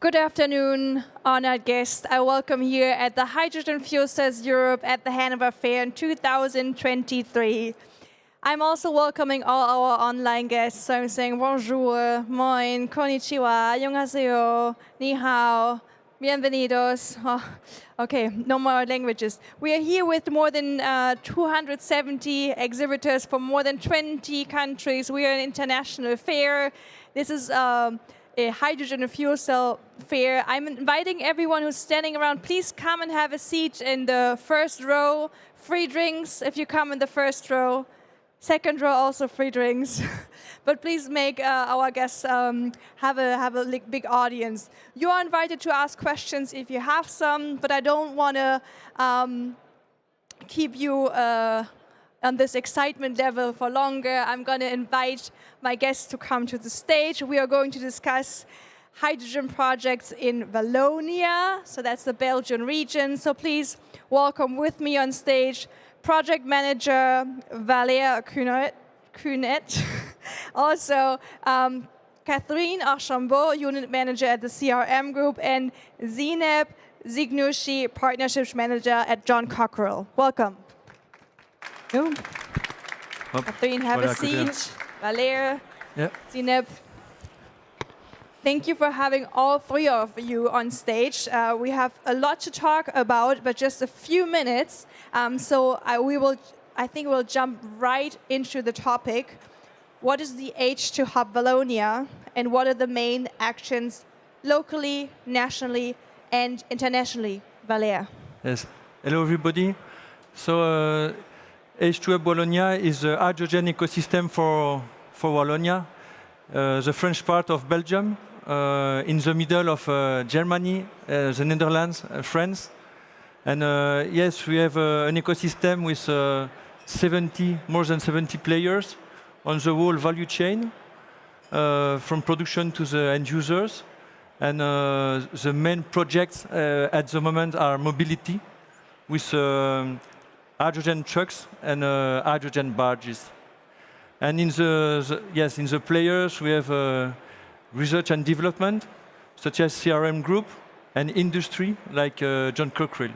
Good afternoon, honored guests. I welcome here at the Hydrogen Fuel Cells Europe at the Hanover Fair in 2023. I'm also welcoming all our online guests. So I'm saying bonjour, moin, konnichiwa, annyeonghaseyo, ni hao, bienvenidos. Oh, okay, no more languages. We are here with more than 270 exhibitors from more than 20 countries. We are an international fair. This is a hydrogen and fuel cell fair. I'm inviting everyone who's standing around, please come and have a seat in the first row. Free drinks if you come in the first row. Second row, also free drinks. But please make our guests have a big audience. You are invited to ask questions if you have some, but I don't want to keep you on this excitement level for longer. I'm going to invite my guests to come to the stage. We are going to discuss hydrogen projects in Wallonia, so that's the Belgian region. So please welcome with me on stage Project Manager Valère Counet, also Catherine Archambeau, Unit Manager at the CRM Group, and Zineb Seghrouchni, Partnerships Manager at John Cockerill. Welcome. Catherine, have a seat. Valère, Zineb. Thank you for having all three of you on stage. We have a lot to talk about, but just a few minutes. So I think we'll jump right into the topic. What is the H2 Hub Wallonia, and what are the main actions locally, nationally, and internationally? Valère. Yes. Hello, everybody. So H2 Hub Wallonia is a hydrogen ecosystem for Wallonia, the French part of Belgium, in the middle of Germany, the Netherlands, France. And yes, we have an ecosystem with more than 70 players on the whole value chain, from production to the end users. And the main projects at the moment are mobility, with hydrogen trucks and hydrogen barges. And in the players, we have research and development, such as CRM Group, and industry, like John Cockerill.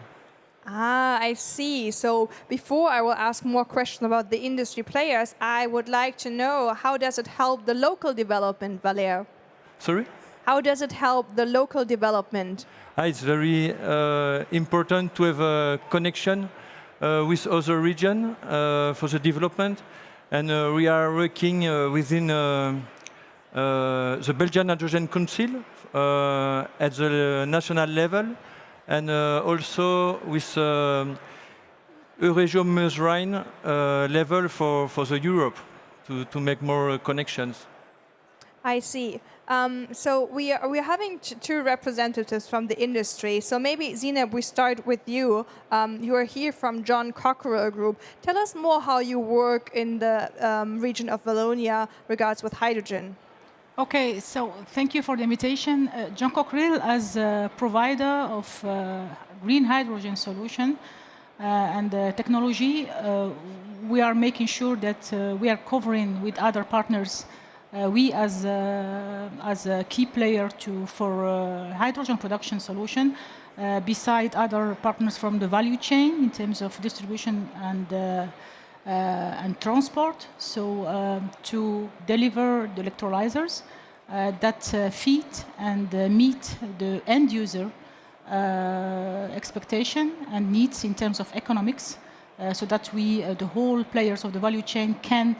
Ah, I see. So before I will ask more questions about the industry players, I would like to know, how does it help the local development, Valère? Sorry? How does it help the local development? It's very important to have a connection with other regions for the development. And we are working within the Belgian Hydrogen Council at the national level, and also with Euregio Meuse-Rhine level for the Europe to make more connections. I see. So we are having two representatives from the industry. So maybe, Zineb, we start with you. You are here from John Cockerill Group. Tell us more how you work in the region of Wallonia regards with hydrogen. Okay, so thank you for the invitation. John Cockerill, as a provider of green hydrogen solution and technology, we are making sure that we are covering with other partners. We, as a key player for hydrogen production solution, beside other partners from the value chain in terms of distribution and transport, so to deliver the electrolyzers that feed and meet the end user expectation and needs in terms of economics, so that we, the whole players of the value chain, can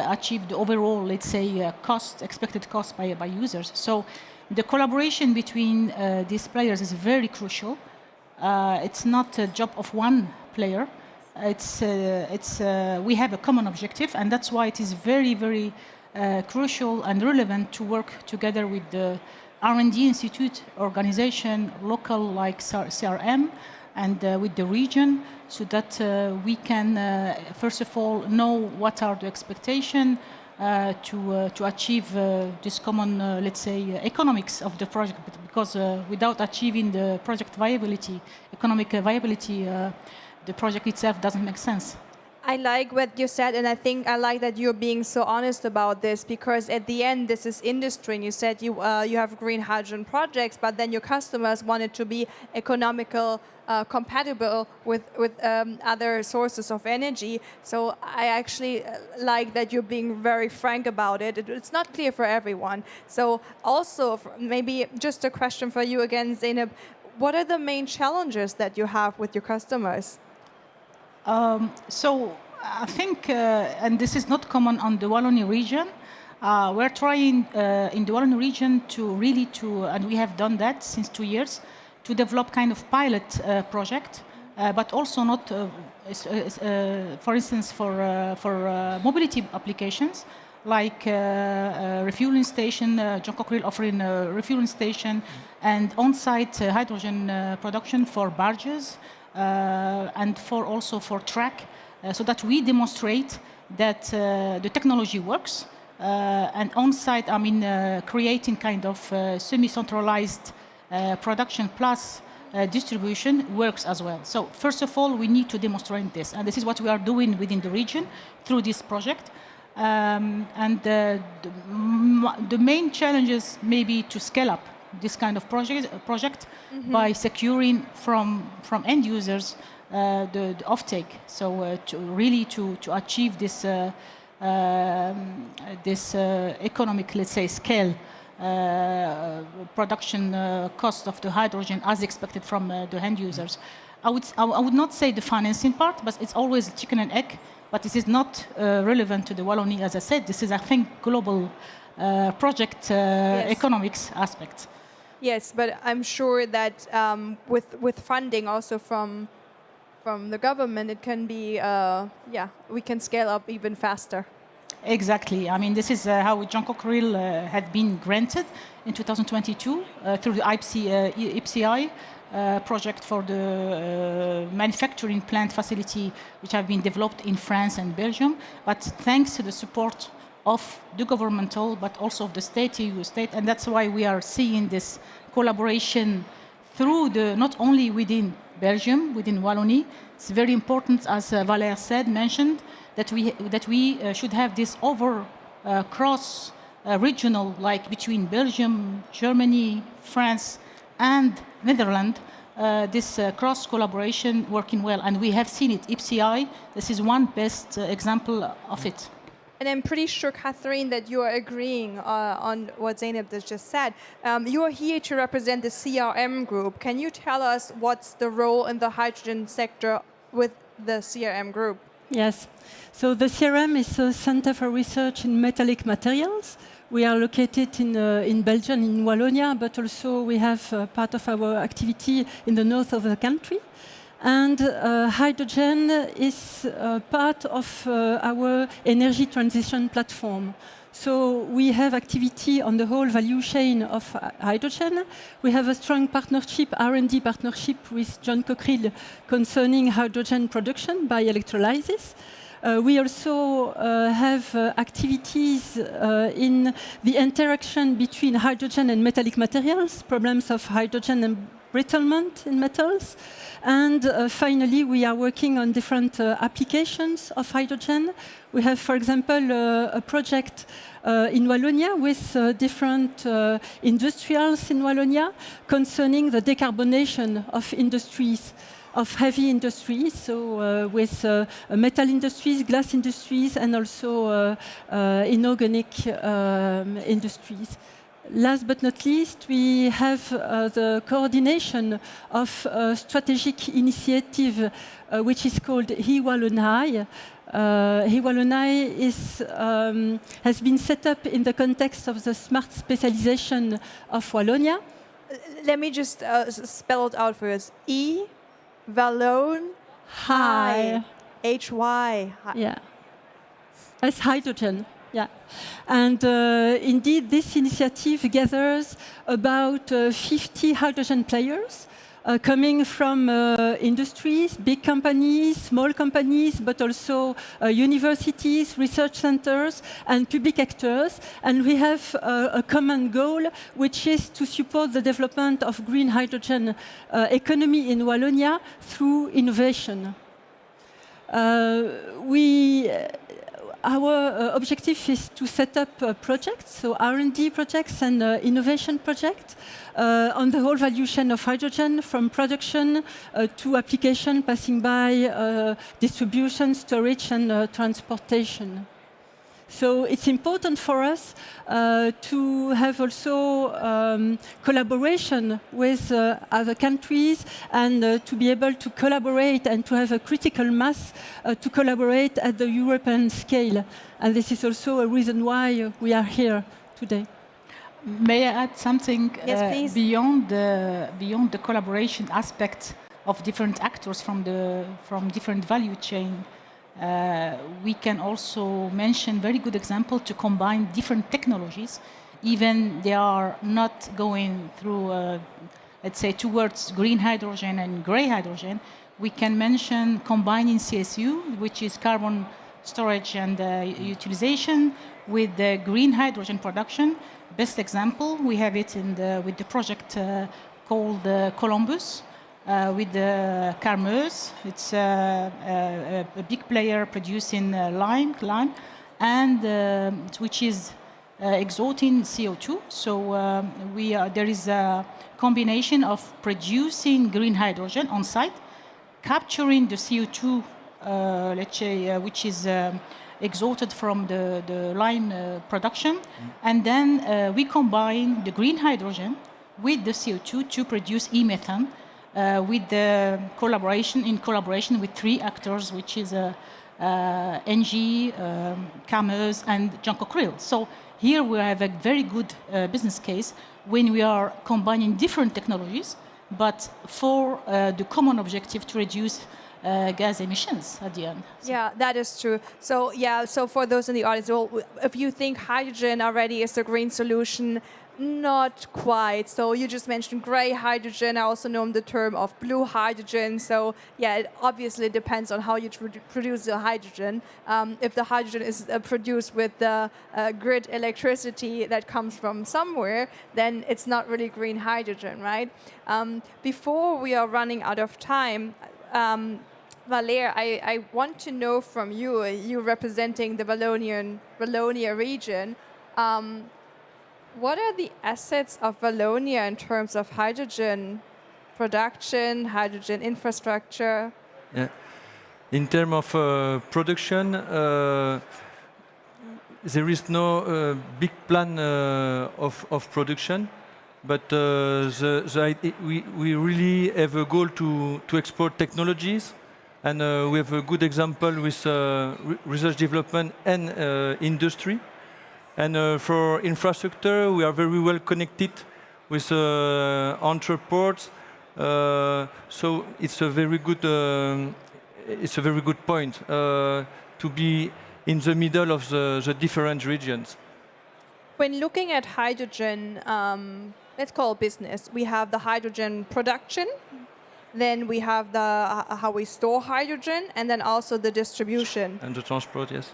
achieve the overall, let's say, expected cost by users. So the collaboration between these players is very crucial. It's not a job of one player. We have a common objective, and that's why it is very, very crucial and relevant to work together with the R&D institute organization, local like CRM, and with the region, so that we can, first of all, know what are the expectations to achieve this common, let's say, economics of the project. Because without achieving the project viability, economic viability, the project itself doesn't make sense. I like what you said, and I think I like that you're being so honest about this, because at the end, this is industry. And you said you have green hydrogen projects, but then your customers want it to be economical, compatible with other sources of energy. So I actually like that you're being very frank about it. It's not clear for everyone. So also, maybe just a question for you again, Zineb. What are the main challenges that you have with your customers? So I think, and this is not common on the Wallonia region, we're trying in the Wallonia region and we have done that since 2 years, to develop kind of pilot project, but also not, for instance, for mobility applications, like refueling station, John Cockerill offering a refueling station, and on-site hydrogen production for barges, and also for track, so that we demonstrate that the technology works, and on-site, I mean, creating kind of semi-centralized production plus distribution works as well. So first of all, we need to demonstrate this, and this is what we are doing within the region through this project. And the main challenges may be to scale up this kind of project by securing from end users the offtake. So to achieve this economic, let's say, scale production cost of the hydrogen as expected from the end users. I would not say the financing part, but it's always chicken and egg. But this is not relevant to the Wallonia, as I said. This is, I think, global project economics aspect. Yes, but I'm sure that with funding also from the government, it can be, we can scale up even faster. Exactly. I mean, this is how John Cockerill had been granted in 2022 through the IPCEI project for the manufacturing plant facility, which have been developed in France and Belgium. But thanks to the support of the governmental, but also of the state, EU state, and that's why we are seeing this collaboration through not only within Belgium, within Wallonia. It's very important, as Valère mentioned, that we should have this cross regional, like between Belgium, Germany, France, and Netherlands, this cross collaboration working well, and we have seen it. IPCEI, this is one best example of it. And I'm pretty sure, Catherine, that you are agreeing on what Zineb just said. You are here to represent the CRM Group. Can you tell us what's the role in the hydrogen sector with the CRM Group? Yes. So the CRM is a Center for Research in Metallic Materials. We are located in Belgium, in Wallonia, but also we have part of our activity in the north of the country. And hydrogen is part of our energy transition platform. So we have activity on the whole value chain of hydrogen. We have a strong partnership, R&D partnership with John Cockerill concerning hydrogen production by electrolysis. We also have activities in the interaction between hydrogen and metallic materials, problems of hydrogen embrittlement in metals. And finally, we are working on different applications of hydrogen. We have, for example, a project in Wallonia with different industrials in Wallonia concerning the decarbonation of industries, of heavy industries, so with metal industries, glass industries, and also inorganic industries. Last but not least, we have the coordination of a strategic initiative which is called Wallonia. Wallonia has been set up in the context of the smart specialization of Wallonia. Let me just spell it out for us. Wallonia. H-Y. Yeah. As hydrogen. Yeah, and indeed, this initiative gathers about 50 hydrogen players coming from industries, big companies, small companies, but also universities, research centers, and public actors. And we have a common goal, which is to support the development of green hydrogen economy in Wallonia through innovation. Our objective is to set up projects, so R&D projects and innovation projects on the whole value chain of hydrogen, from production to application, passing by distribution, storage, and transportation. So it's important for us to have also collaboration with other countries and to be able to collaborate and to have a critical mass to collaborate at the European scale. And this is also a reason why we are here today. May I add something? Yes, please. Beyond the collaboration aspect of different actors from different value chain, we can also mention very good example to combine different technologies, even they are not going through, let's say, towards green hydrogen and gray hydrogen. We can mention combining CSU, which is carbon storage and utilization, with the green hydrogen production. Best example, we have it with the project called Columbus. With the Carmeuse, it's a big player producing lime, and which is exhausting CO2. So there is a combination of producing green hydrogen on site, capturing the CO2, let's say, which is exhausted from the lime production, and then we combine the green hydrogen with the CO2 to produce e-methane. With the collaboration with three actors, which is NG, Carmeuse, and Cockerill. So here we have a very good business case when we are combining different technologies, but for the common objective to reduce gas emissions at the end. Yeah, that is true. So so for those in the audience, well, if you think hydrogen already is the green solution, not quite. So you just mentioned gray hydrogen. I also know the term of blue hydrogen. So yeah, it obviously depends on how you produce the hydrogen. If the hydrogen is produced with the grid electricity that comes from somewhere, then it's not really green hydrogen, right? Before we are running out of time, Valère, I want to know from you, you representing the Wallonia region, what are the assets of Wallonia in terms of hydrogen production, hydrogen infrastructure? Yeah. In terms of production, there is no big plan of production, but we really have a goal to export technologies, and we have a good example with research development and industry. And for infrastructure, we are very well connected with entrepreneurs. So it's a very good point to be in the middle of the different regions. When looking at hydrogen, let's call it business. We have the hydrogen production, then we have how we store hydrogen, and then also the distribution. And the transport, yes.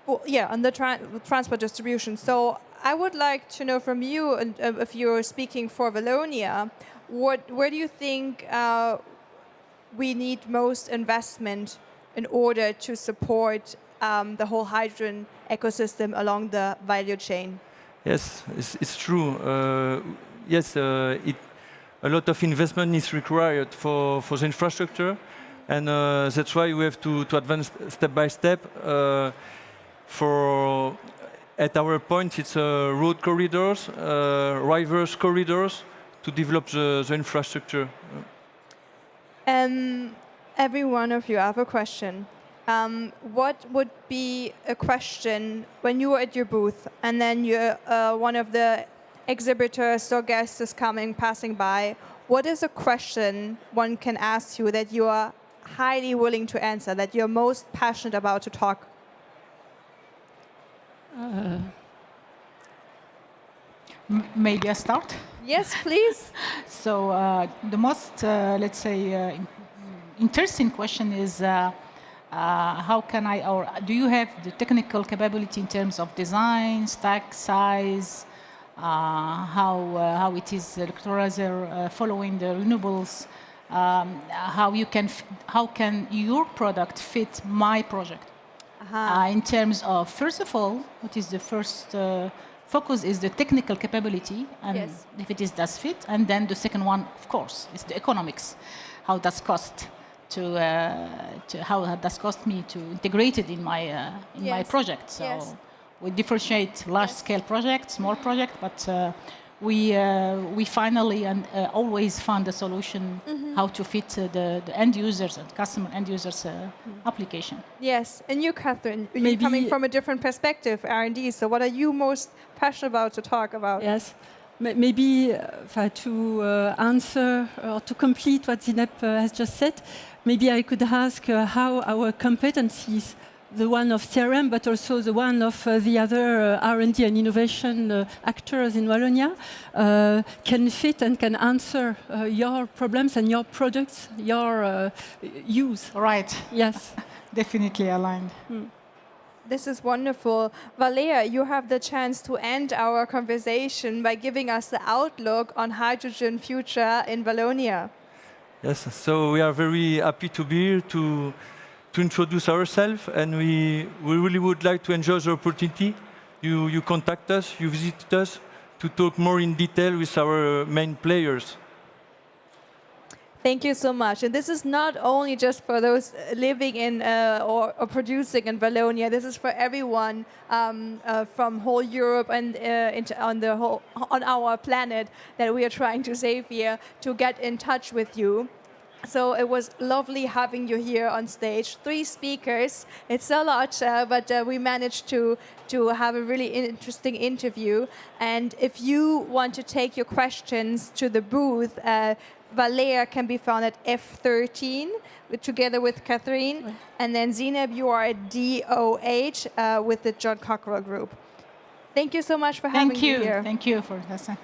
Well, yeah, and the transport distribution. So I would like to know from you, if you're speaking for Wallonia, where do you think we need most investment in order to support the whole hydrogen ecosystem along the value chain? Yes, it's true. Yes, a lot of investment is required for the infrastructure, and that's why we have to advance step by step. At our point, it's road corridors, rivers corridors to develop the infrastructure. Every one of you, I have a question. What would be a question when you were at your booth and then one of the exhibitors or guests is passing by? What is a question one can ask you that you are highly willing to answer, that you're most passionate about to talk? Maybe I start? Yes, please. So the most, let's say, interesting question is how can I, or do you have the technical capability in terms of design, stack size, how it is electrolyzer following the renewables, how can your product fit my project? In terms of, first of all, what is the first focus is the technical capability, and Yes. if it does fit, and then the second one, of course, is the economics. How does cost how does cost me to integrate it in my Yes. project? So Yes. we differentiate large-scale projects, small project, but we finally and always find a solution how to fit the end users and customer end users application. Yes, and you, Catherine, you're Maybe- coming from a different perspective, R&D. So, what are you most passionate about to talk about? Yes. Maybe to answer or to complete what Zineb has just said, maybe I could ask how our competencies, the one of CRM, but also the one of the other R&D and innovation actors in Wallonia, can fit and can answer your problems and your products, your use. Right. Yes. Definitely aligned. This is wonderful. Valère, you have the chance to end our conversation by giving us the outlook on hydrogen future in Wallonia. Yes, so we are very happy to be here to introduce ourselves, and we really would like to enjoy the opportunity. You contact us, you visit us to talk more in detail with our main players. Thank you so much. And this is not only just for those living in or producing in Wallonia. This is for everyone from whole Europe and on our planet that we are trying to save here to get in touch with you. So it was lovely having you here on stage. 3 speakers. It's a lot, but we managed to have a really interesting interview. And if you want to take your questions to the booth, Valère can be found at F13 together with Catherine. Right. And then Zineb, you are at DOH with the Cockerill Group. Thank you so much for having me here. Thank you for listening.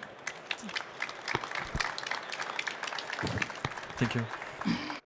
Thank you.